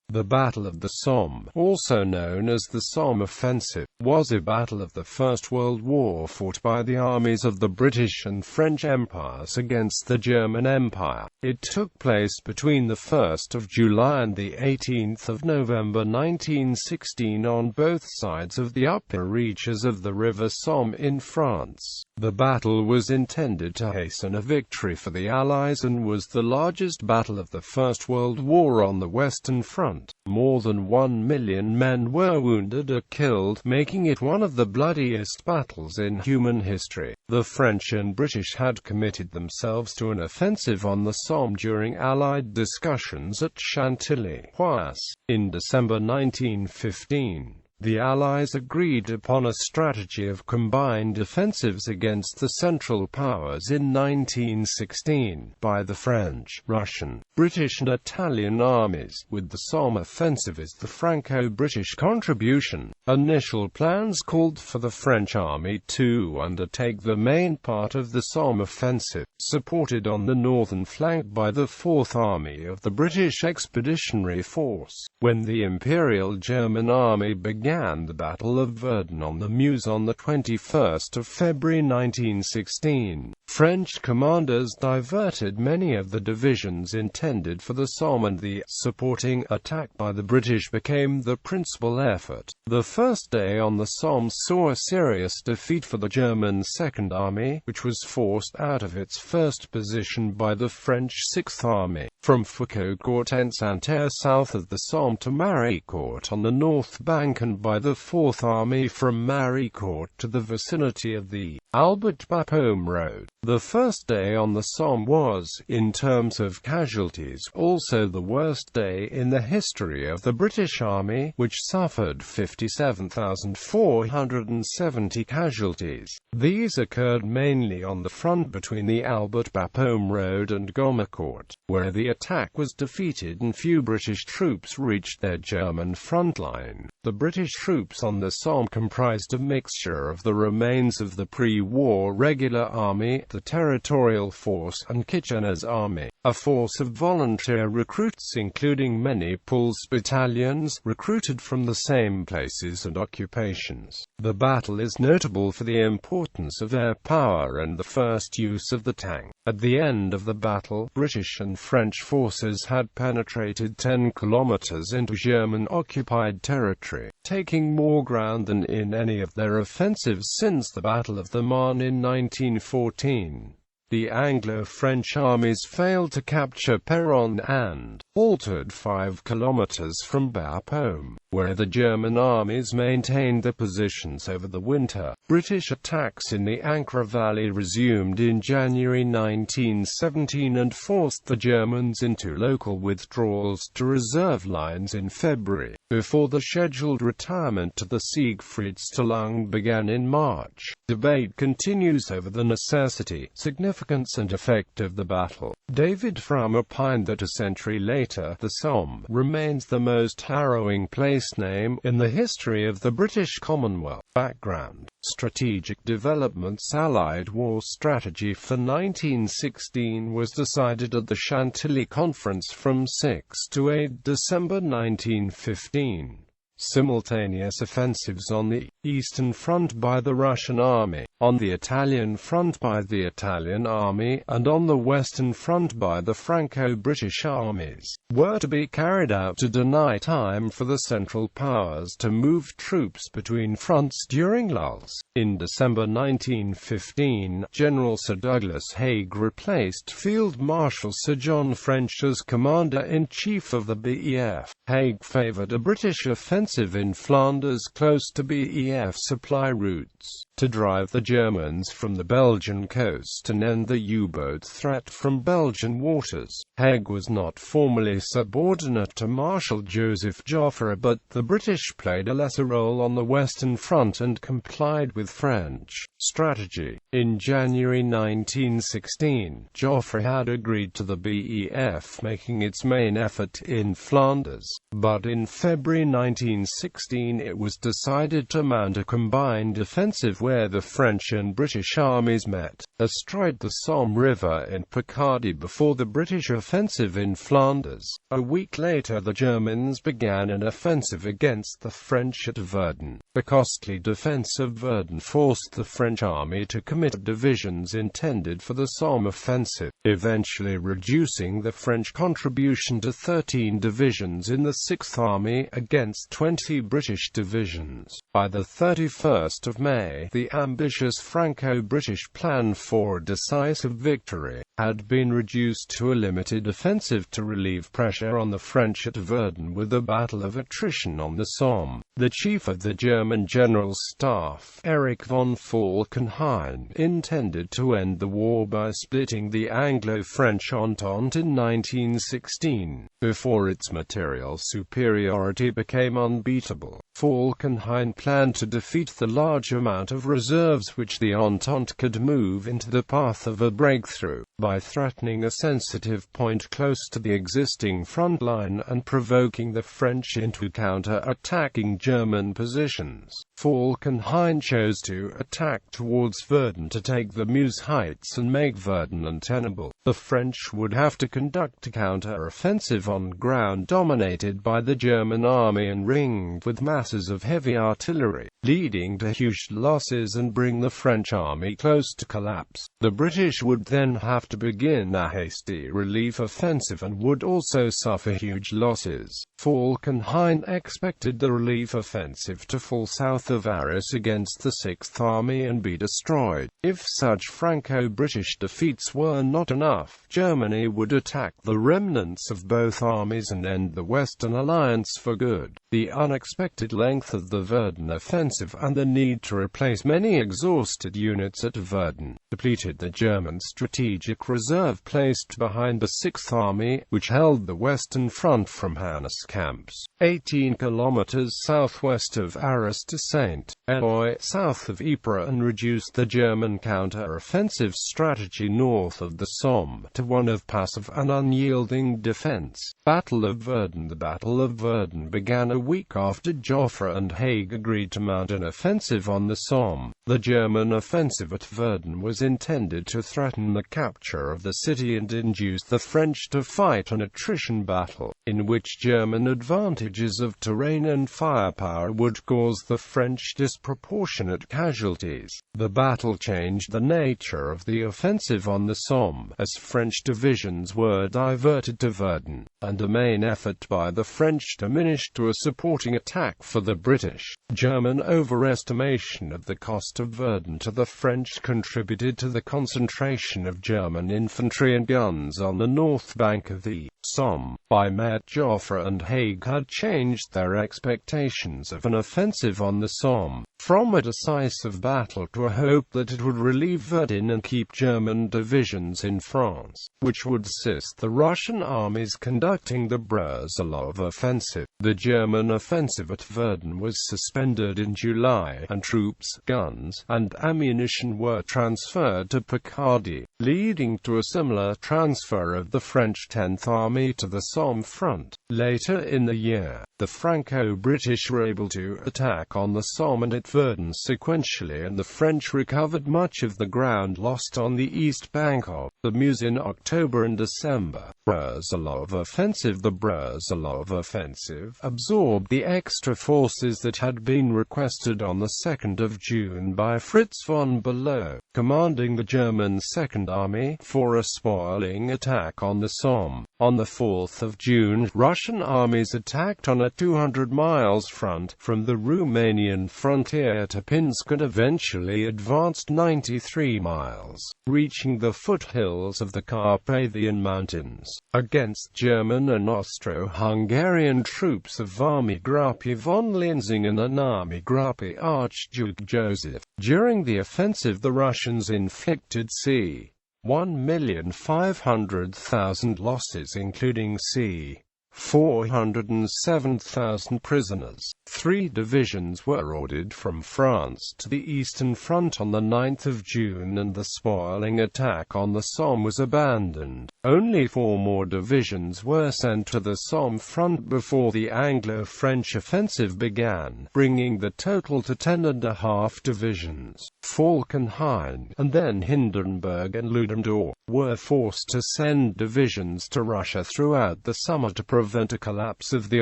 The Battle of the Somme, also known as the Somme Offensive, was a battle of the First World War fought by the armies of the British and French empires against the German Empire. It took place between the 1st of July and the 18th of November 1916 on both sides of the upper reaches of the River Somme in France. The battle was intended to hasten a victory for the Allies and was the largest battle of the First World War on the Western Front. More than 1 million men were wounded or killed, making it one of the bloodiest battles in human history. The French and British had committed themselves to an offensive on the Somme during Allied discussions at Chantilly-Poissy in December 1915. The Allies agreed upon a strategy of combined offensives against the Central Powers in 1916 by the French, Russian, British and Italian armies, with the Somme Offensive as the Franco-British contribution. Initial plans called for the French army to undertake the main part of the Somme Offensive, supported on the northern flank by the Fourth Army of the British Expeditionary Force. When the Imperial German Army began the Battle of Verdun on the Meuse on the 21st of February 1916, French commanders diverted many of the divisions intended for the Somme, and the supporting attack by the British became the principal effort. The first day on the Somme saw a serious defeat for the German Second Army, which was forced out of its first position by the French Sixth Army, from Foucault-Court-en-Santerre south of the Somme to Maricourt on the north bank, and by the Fourth Army from Maricourt to the vicinity of the Albert-Bapaume Road. The first day on the Somme was, in terms of casualties, also the worst day in the history of the British Army, which suffered 57,470 casualties. These occurred mainly on the front between the Albert-Bapaume Road and Gomecourt, where the attack was defeated and few British troops reached their German front line. The British troops on the Somme comprised a mixture of the remains of the pre-war regular army, the Territorial Force, and Kitchener's Army, a force of volunteer recruits including many Pulse battalions, recruited from the same places and occupations. The battle is notable for the importance of air power and the first use of the tank. At the end of the battle, British and French forces had penetrated 10 kilometers into German-occupied territory, taking more ground than in any of their offensives since the Battle of the Marne in 1914. The Anglo-French armies failed to capture Péronne and halted 5 kilometers from Bapaume, where the German armies maintained their positions over the winter. British attacks in the Ancre Valley resumed in January 1917 and forced the Germans into local withdrawals to reserve lines in February, before the scheduled retirement to the Siegfriedstellung began in March. Debate continues over the necessity, significance and effect of the battle. David Frum opined that a century later, the Somme remains the most harrowing place name in the history of the British Commonwealth. Background: strategic developments. Allied war strategy for 1916 was decided at the Chantilly Conference from 6 to 8 December 1915. Simultaneous offensives on the Eastern Front by the Russian Army, on the Italian Front by the Italian Army, and on the Western Front by the Franco-British armies, were to be carried out to deny time for the Central Powers to move troops between fronts during lulls. In December 1915, General Sir Douglas Haig replaced Field Marshal Sir John French as Commander-in-Chief of the BEF. Haig favoured a British offensive in Flanders close to BEF supply routes, to drive the Germans from the Belgian coast and end the U-boat threat from Belgian waters. Haig was not formally subordinate to Marshal Joseph Joffre, but the British played a lesser role on the Western Front and complied with French strategy. In January 1916, Joffre had agreed to the BEF making its main effort in Flanders, but in February 1916 it was decided to mount ground a combined offensive where the French and British armies met, astride the Somme River in Picardy before the British offensive in Flanders. A week later the Germans began an offensive against the French at Verdun. The costly defense of Verdun forced the French army to commit divisions intended for the Somme offensive, eventually reducing the French contribution to 13 divisions in the 6th Army against 20 British divisions. By the 31st of May, the ambitious Franco-British plan for a decisive victory had been reduced to a limited offensive to relieve pressure on the French at Verdun with a battle of attrition on the Somme. The chief of the German General Staff, Erich von Falkenhayn, intended to end the war by splitting the Anglo-French Entente in 1916, before its material superiority became unbeatable. Falkenhayn planned to defeat the large amount of reserves which the Entente could move into the path of a breakthrough, by threatening a sensitive point close to the existing front line and provoking the French into counter-attacking German positions. Falkenhayn chose to attack towards Verdun to take the Meuse Heights and make Verdun untenable. The French would have to conduct a counter-offensive on ground dominated by the German army and ringed with masses of heavy artillery, leading to huge losses and bring the French army close to collapse. The British would then have to begin a hasty relief offensive and would also suffer huge losses. Falkenhayn expected the relief offensive to fall south of Arras against the 6th Army and be destroyed. If such Franco-British defeats were not enough, Germany would attack the remnants of both armies and end the Western Alliance for good. The unexpected length of the Verdun offensive and the need to replace many exhausted units at Verdun depleted the German strategic reserve placed behind the 6th Army, which held the Western Front from Hannes camps, 18 kilometers southwest of Arras to Saint-Eloi, south of Ypres, and reduced the German counter-offensive strategy north of the Somme to one of passive and unyielding defense. Battle of Verdun. The Battle of Verdun began a week after Joffre and Haig agreed to mount an offensive on the Somme. The German offensive at Verdun was intended to threaten the capture of the city and induce the French to fight an attrition battle, in which German advantages of terrain and firepower would cause the French disproportionate casualties. The battle changed the nature of the offensive on the Somme, as French divisions were diverted to Verdun, and a main effort by the French diminished to a supporting attack for the British. German overestimation of the cost of Verdun to the French contributed to the concentration of German infantry and guns on the north bank of the Somme. By May, Joffre and Haig had changed their expectations of an offensive on the Somme, from a decisive battle to a hope that it would relieve Verdun and keep German divisions in France, which would assist the Russian armies conducting the Brusilov offensive. The German offensive at Verdun was suspended in July, and troops, guns, and ammunition were transferred to Picardy, leading to a similar transfer of the French 10th Army to the Somme front. Later in the year, the Franco-British were able to attack on the Somme and at Verdun sequentially, and the French recovered much of the ground lost on the east bank of the Meuse in October and December. Brusilov offensive. The Brusilov offensive absorbed the extra forces that had been requested on the 2nd of June by Fritz von Below, commanding the German 2nd Army, for a spoiling attack on the Somme. On the 4th of June, Russian armies attacked on a 200 miles front, from the Romanian frontier to Pinsk, and eventually advanced 93 miles, reaching the foothills of the Carpathian Mountains, against German and Austro-Hungarian troops of Army Gruppe von Linsingen and Army Gruppe Archduke Joseph. During the offensive the Russians inflicted c. 1,500,000 losses, including c. 407,000 prisoners. 3 divisions were ordered from France to the Eastern Front on the 9th of June, and the spoiling attack on the Somme was abandoned. Only 4 more divisions were sent to the Somme front before the Anglo-French offensive began, bringing the total to 10.5 divisions. Falkenhayn, and then Hindenburg and Ludendorff, were forced to send divisions to Russia throughout the summer to prevent a collapse of the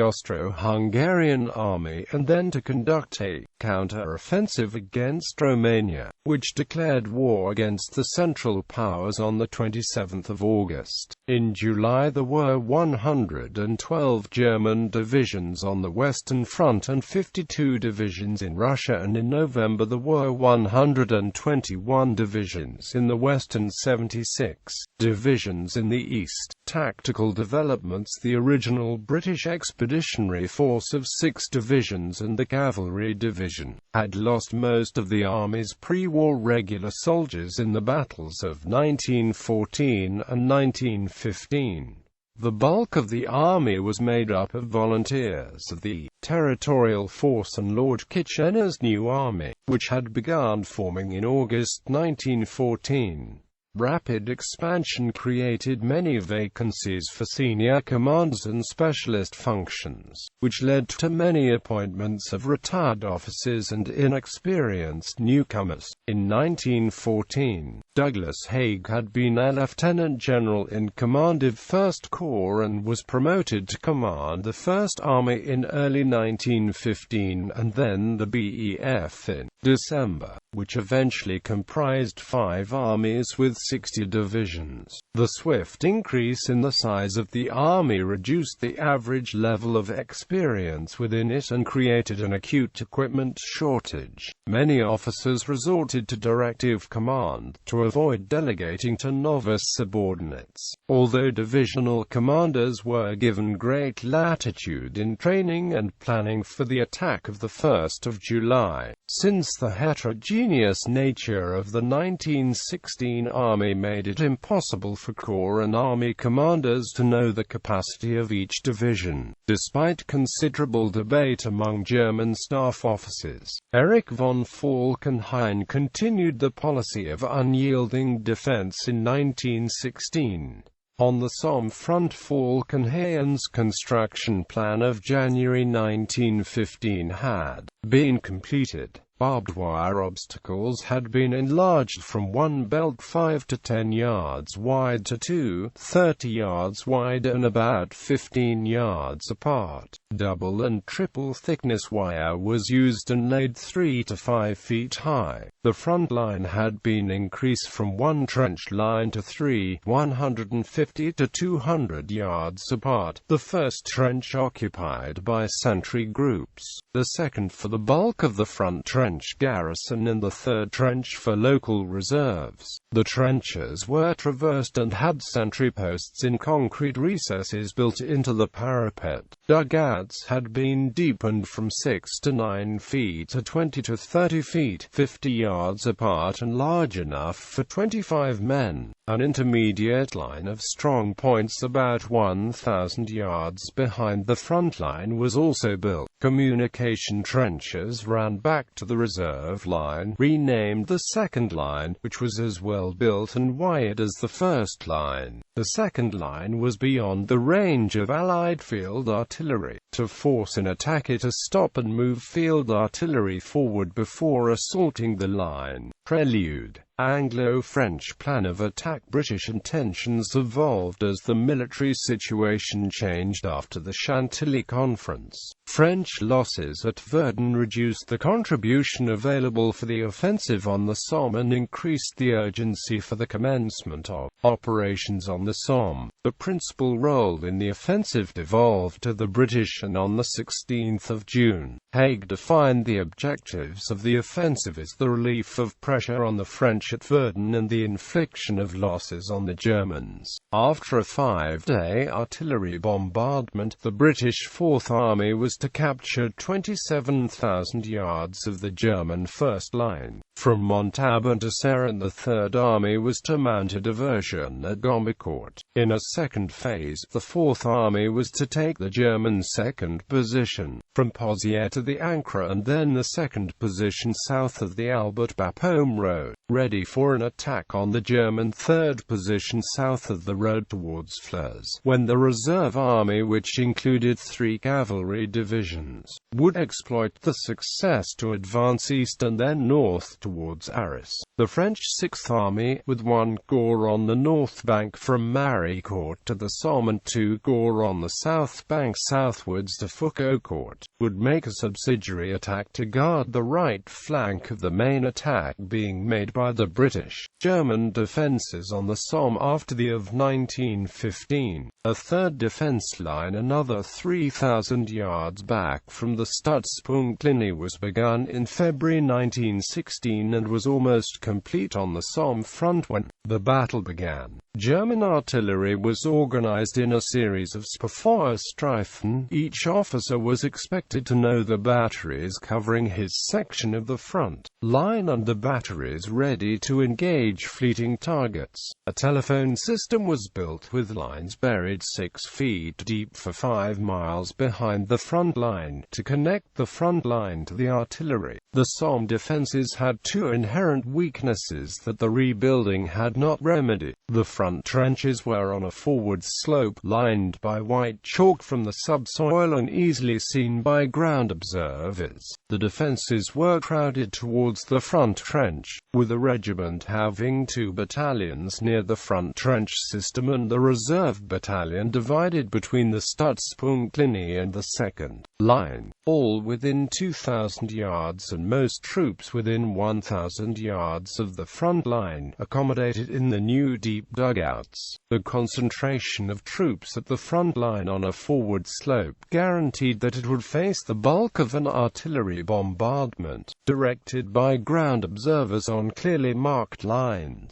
Austro-Hungarian army, and then to conduct a counter-offensive against Romania, which declared war against the Central Powers on the 27th of August. In July there were 112 German divisions on the Western Front and 52 divisions in Russia, and in November there were 121 divisions in the West and 76 divisions in the East. Tactical developments: the original British Expeditionary Force of 6 divisions and the Cavalry Division had lost most of the Army's pre-war regular soldiers in the battles of 1914 and 1915. The bulk of the army was made up of volunteers of the Territorial Force and Lord Kitchener's new army, which had begun forming in August 1914. Rapid expansion created many vacancies for senior commanders and specialist functions, which led to many appointments of retired officers and inexperienced newcomers. In 1914, Douglas Haig had been a lieutenant general in command of 1st Corps and was promoted to command the 1st Army in early 1915, and then the BEF in December, which eventually comprised 5 armies with 60 divisions. The swift increase in the size of the army reduced the average level of experience within it and created an acute equipment shortage. Many officers resorted to directive command to avoid delegating to novice subordinates, although divisional commanders were given great latitude in training and planning for the attack of the 1st of July. Since the heterogeneous nature of the 1916 army made it impossible for corps and army commanders to know the capacity of each division. Despite considerable debate among German staff officers, Erich von Falkenhayn continued the policy of unyielding defense in 1916. On the Somme front, Falkenhayn's construction plan of January 1915 had been completed. Barbed wire obstacles had been enlarged from one belt 5 to 10 yards wide to 2, 30 yards wide and about 15 yards apart. Double and triple thickness wire was used and laid 3 to 5 feet high. The front line had been increased from one trench line to 3, 150 to 200 yards apart, the first trench occupied by sentry groups, the second for the bulk of the front trench garrison, and the third trench for local reserves. The trenches were traversed and had sentry posts in concrete recesses built into the parapet. Dugouts had been deepened from 6 to 9 feet to 20 to 30 feet, 50 yards apart and large enough for 25 men. An intermediate line of strong points about 1,000 yards behind the front line was also built. Communication trenches ran back to the reserve line, renamed the second line, which was as well built and wired as the first line. The second line was beyond the range of Allied field artillery. To force an attack, it to stop and move field artillery forward before assaulting the line. Prelude. Anglo-French plan of attack. British intentions evolved as the military situation changed after the Chantilly Conference. French losses at Verdun reduced the contribution available for the offensive on the Somme and increased the urgency for the commencement of operations on the Somme. The principal role in the offensive devolved to the British, and on the 16th of June, Haig defined the objectives of the offensive as the relief of pressure on the French at Verdun and the infliction of losses on the Germans. After a 5-day artillery bombardment, the British Fourth Army was to capture 27,000 yards of the German first line. From Montauban to Serran, the Third Army was to mount a diversion at Gommecourt. In a second phase, the Fourth Army was to take the German second position from Pozières to the Ancre, and then the second position south of the Albert-Bapaume road, ready for an attack on the German third position south of the road towards Flers, when the reserve army, which included 3 cavalry divisions, would exploit the success to advance east and then north towards Arras. The French Sixth Army, with 1 corps on the north bank from Maricourt to the Somme and 2 corps on the south bank southwards to Foucaulcourt, would make a subsidiary attack to guard the right flank of the main attack being made by the British. German defences on the Somme after the of 1915. A third defence line, another 3,000 yards back from the Stützpunktlinie, was begun in February 1916 and was almost complete on the Somme front when the battle began. German artillery was organized in a series of Streifen. Each officer was expected to know the batteries covering his section of the front line and the batteries ready to engage fleeting targets. A telephone system was built with lines buried 6 feet deep for 5 miles behind the front line to connect the front line to the artillery. The Somme defenses had 2 inherent weaknesses that the rebuilding had not remedied. The front trenches were on a forward slope, lined by white chalk from the subsoil and easily seen by ground observers. The defenses were crowded towards the front trench, with a regiment having 2 battalions near the front trench system and the reserve battalion divided between the Stützpunktlinie and the second line, all within 2,000 yards and most troops within 1,000 yards of the front line, accommodated in the new deep dugouts. The concentration of troops at the front line on a forward slope guaranteed that it would face the bulk of an artillery bombardment, directed by ground observers on clearly marked lines.